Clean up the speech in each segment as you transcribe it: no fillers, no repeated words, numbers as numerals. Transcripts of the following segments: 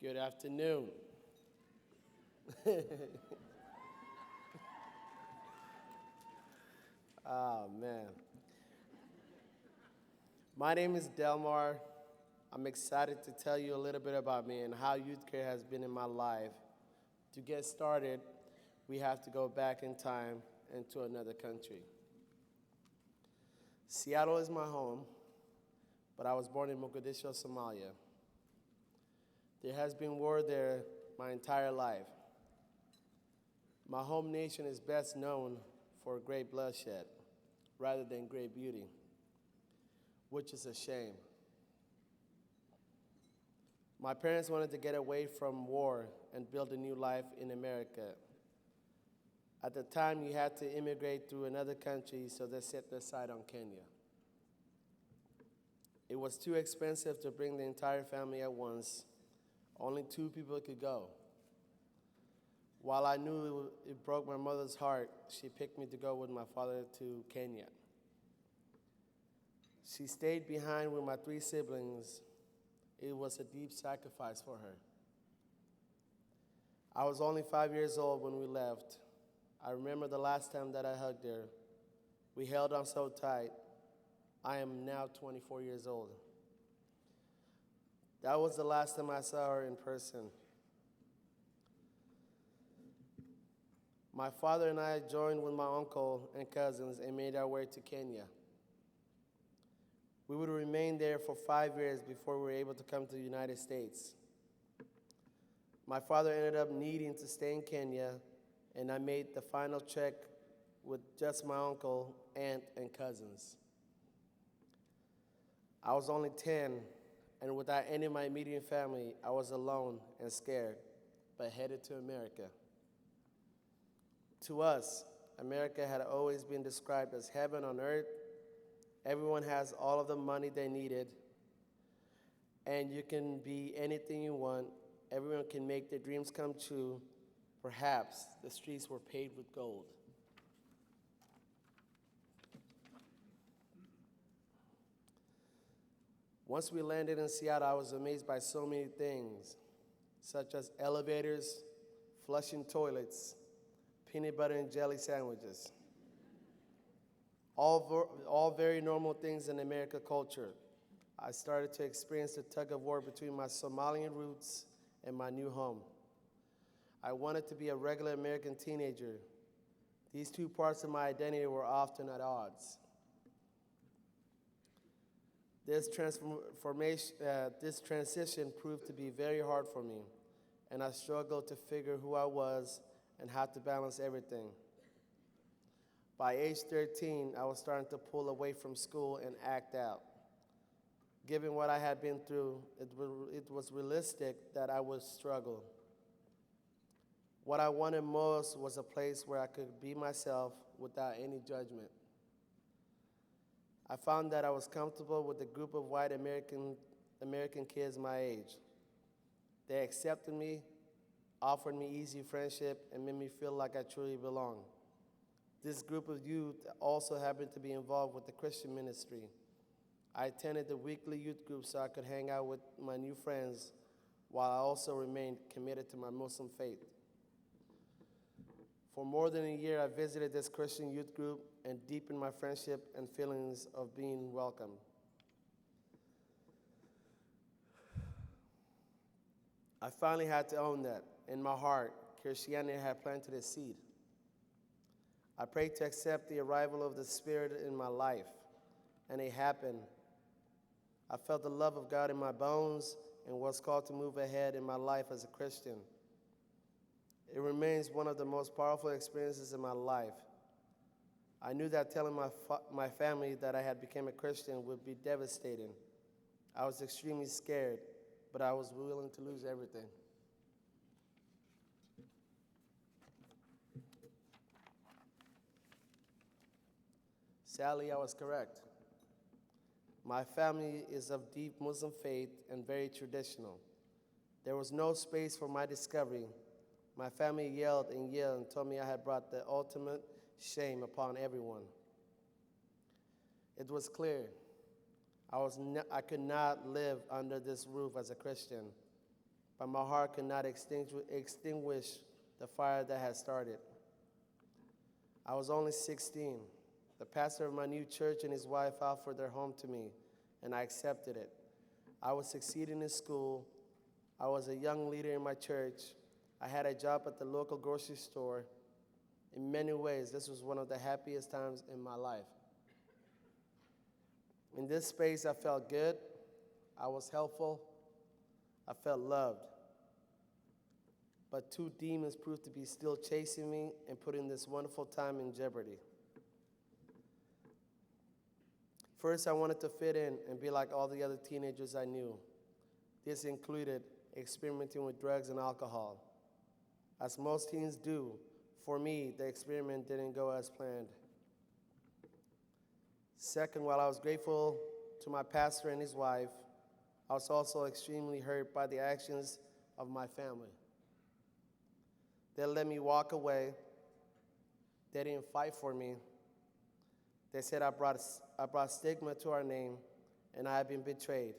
Good afternoon. Oh, man. My name is Dalmar. I'm excited to tell you a little bit about me and how youth care has been in my life. To get started, we have to go back in time and to another country. Seattle is my home, but I was born in Mogadishu, Somalia. There has been war there my entire life. My home nation is best known for great bloodshed rather than great beauty, which is a shame. My parents wanted to get away from war and build a new life in America. At the time, you had to immigrate through another country, so they set their sight on Kenya. It was too expensive to bring the entire family at once. Only 2 people could go. While I knew it broke my mother's heart, she picked me to go with my father to Kenya. She stayed behind with my 3 siblings. It was a deep sacrifice for her. I was only 5 years old when we left. I remember the last time that I hugged her. We held on so tight. I am now 24 years old. That was the last time I saw her in person. My father and I joined with my uncle and cousins and made our way to Kenya. We would remain there for 5 years before we were able to come to the United States. My father ended up needing to stay in Kenya, and I made the final trek with just my uncle, aunt, and cousins. I was only 10, and without any of my immediate family, I was alone and scared, but headed to America. To us, America had always been described as heaven on earth. Everyone has all of the money they needed, and you can be anything you want. Everyone can make their dreams come true. Perhaps the streets were paved with gold. Once we landed in Seattle, I was amazed by so many things, such as elevators, flushing toilets, peanut butter and jelly sandwiches. All very normal things in American culture. I started to experience the tug of war between my Somalian roots and my new home. I wanted to be a regular American teenager. These 2 parts of my identity were often at odds. This transition proved to be very hard for me, and I struggled to figure who I was and how to balance everything. By age 13, I was starting to pull away from school and act out. Given what I had been through, it was realistic that I would struggle. What I wanted most was a place where I could be myself without any judgment. I found that I was comfortable with a group of white American kids my age. They accepted me, offered me easy friendship, and made me feel like I truly belonged. This group of youth also happened to be involved with the Christian ministry. I attended the weekly youth group so I could hang out with my new friends while I also remained committed to my Muslim faith. For more than a year, I visited this Christian youth group and deepened my friendship and feelings of being welcome. I finally had to own that. In my heart, Christianity had planted a seed. I prayed to accept the arrival of the Spirit in my life, and it happened. I felt the love of God in my bones and was called to move ahead in my life as a Christian. It remains one of the most powerful experiences in my life. I knew that telling my family that I had become a Christian would be devastating. I was extremely scared, but I was willing to lose everything. Sadly, I was correct. My family is of deep Muslim faith and very traditional. There was no space for my discovery. My family yelled and yelled and told me I had brought the ultimate shame upon everyone. It was clear I could not live under this roof as a Christian. but my heart could not extinguish the fire that had started. I was only 16. The pastor of my new church and his wife offered their home to me, and I accepted it. I was succeeding in school. I was a young leader in my church. I had a job at the local grocery store. In many ways, this was one of the happiest times in my life. In this space, I felt good. I was helpful. I felt loved. But two demons proved to be still chasing me and putting this wonderful time in jeopardy. First, I wanted to fit in and be like all the other teenagers I knew. This included experimenting with drugs and alcohol. As most teens do, for me, the experiment didn't go as planned. Second, while I was grateful to my pastor and his wife, I was also extremely hurt by the actions of my family. They let me walk away. They didn't fight for me. They said I brought stigma to our name, and I had been betrayed.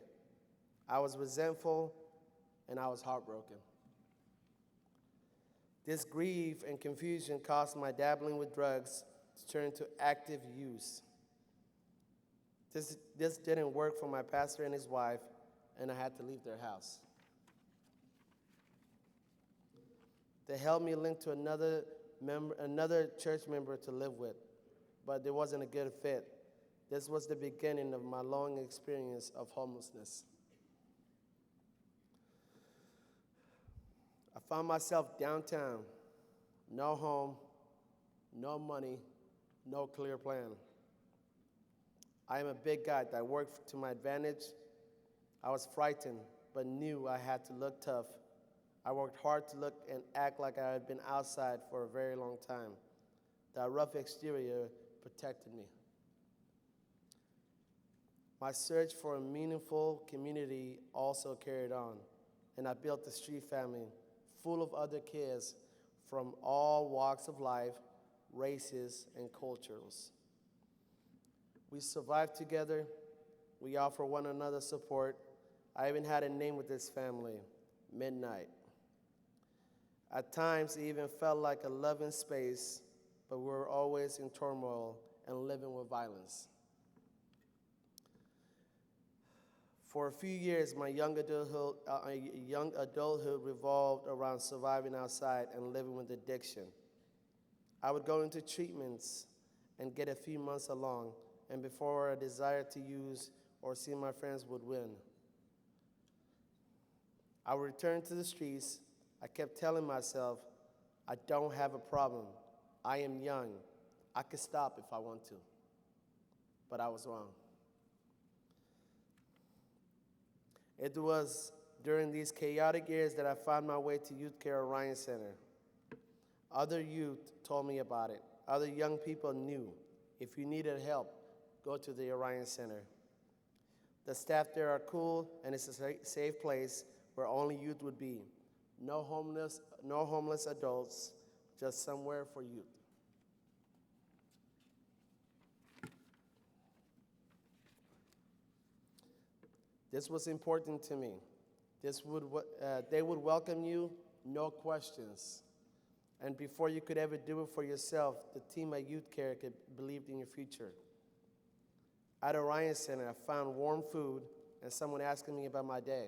I was resentful, and I was heartbroken. This grief and confusion caused my dabbling with drugs to turn to active use. This didn't work for my pastor and his wife, and I had to leave their house. They helped me link to another church member to live with, but there wasn't a good fit. This was the beginning of my long experience of homelessness. I found myself downtown, no home, no money, no clear plan. I am a big guy that worked to my advantage. I was frightened, but knew I had to look tough. I worked hard to look and act like I had been outside for a very long time. That rough exterior protected me. My search for a meaningful community also carried on, and I built a street family full of other kids from all walks of life, races, and cultures. We survived together. We offer one another support. I even had a name with this family, Midnight. At times, it even felt like a loving space, but we were always in turmoil and living with violence. For a few years, my young adulthood revolved around surviving outside and living with addiction. I would go into treatments and get a few months along, and before a desire to use or see my friends would win. I would return to the streets. I kept telling myself, I don't have a problem. I am young. I could stop if I want to. But I was wrong. It was during these chaotic years that I found my way to YouthCare Orion Center. Other youth told me about it. Other young people knew. If you needed help, go to the Orion Center. The staff there are cool, and it's a safe place where only youth would be. No homeless adults, just somewhere for youth. This was important to me. They would welcome you, no questions. And before you could ever do it for yourself, the team at YouthCare believed in your future. At Orion Center, I found warm food and someone asking me about my day.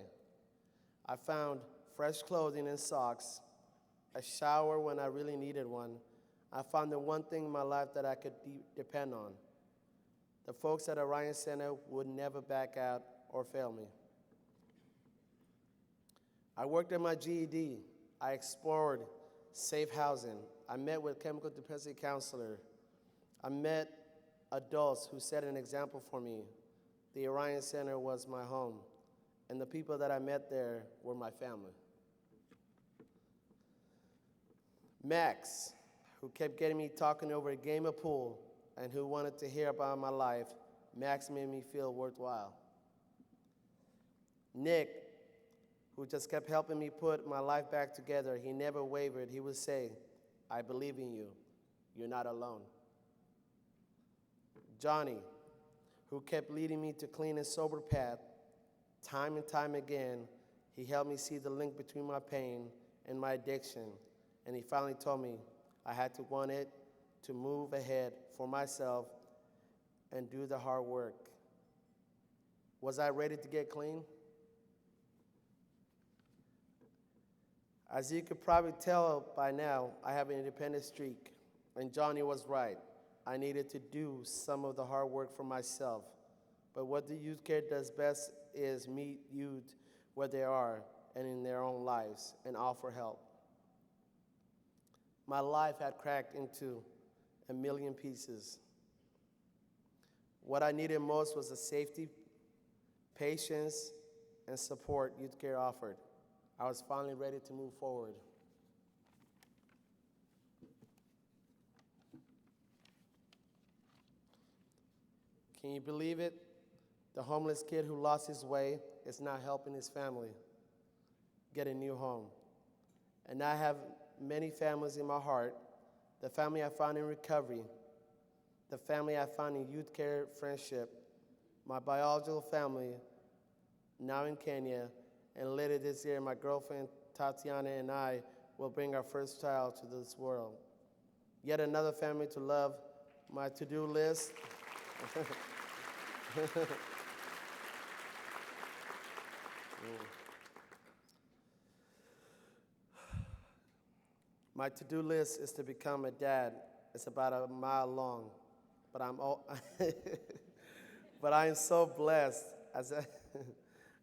I found fresh clothing and socks, a shower when I really needed one. I found the one thing in my life that I could depend on. The folks at Orion Center would never back out or fail me. I worked at my GED. I explored safe housing. I met with chemical dependency counselor. I met adults who set an example for me. The Orion Center was my home, and the people that I met there were my family. Max, who kept getting me talking over a game of pool and who wanted to hear about my life, Max made me feel worthwhile. Nick, who just kept helping me put my life back together, he never wavered. He would say, I believe in you. You're not alone. Johnny, who kept leading me to clean and sober path, time and time again, He helped me see the link between my pain and my addiction, and he finally told me I had to want it to move ahead for myself and do the hard work. Was I ready to get clean? As you could probably tell by now, I have an independent streak, and Johnny was right. I needed to do some of the hard work for myself. But what the youth care does best is meet youth where they are and in their own lives and offer help. My life had cracked into a million pieces. What I needed most was the safety, patience, and support youth care offered. I was finally ready to move forward. Can you believe it? The homeless kid who lost his way is now helping his family get a new home. And I have many families in my heart. The family I found in recovery, the family I found in youth care friendship, my biological family now in Kenya, and later this year my girlfriend Tatiana and I will bring our first child to this world. Yet another family to love. My to-do list. My to-do list is to become a dad. It's about a mile long, but but I am so blessed.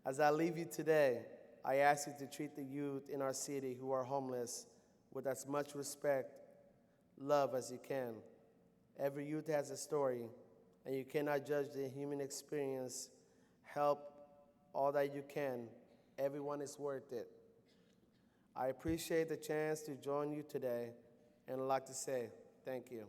As I leave you today, I ask you to treat the youth in our city who are homeless with as much respect, love as you can. Every youth has a story, and you cannot judge the human experience. Help all that you can. Everyone is worth it. I appreciate the chance to join you today, and I'd like to say thank you.